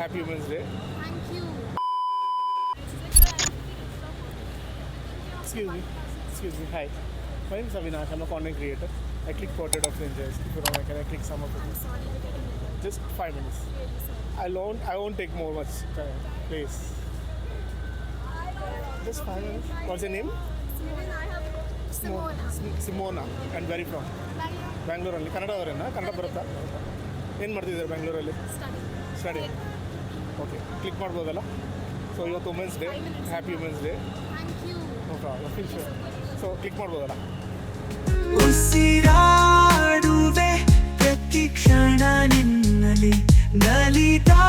Happy Women's Day. Thank you. Excuse me. Hi. My name is Avinash. I'm a content creator. I click portrait of strangers. If you don't like it, I click some of I'm it. sorry for getting late. Just 5 minutes. Really sorry. I won't take much time. Please. Just 5 minutes. What's your name? Simona. Simona. And where are you from? Bangalore ಅಲ್ಲಿ ಕನ್ನಡದವರೇನಾ ಕನ್ನಡ ಬರುತ್ತಾ ಏನು ಮಾಡ್ತಿದ್ದಾರೆ ಬೆಂಗಳೂರಲ್ಲಿ Study. Study okay click ಮಾಡ್ಬೋದಲ್ಲ so ಇವತ್ತು women's day 5 minutes. Happy women's day Thank you. No problem so click ಮಾಡ್ಬೋದಲ್ಲ ಉಸಿರಾಡುವೆ ಪ್ರತಿ ಕ್ಷಣ ನಿನ್ನಲಿ ನಲಿತಾ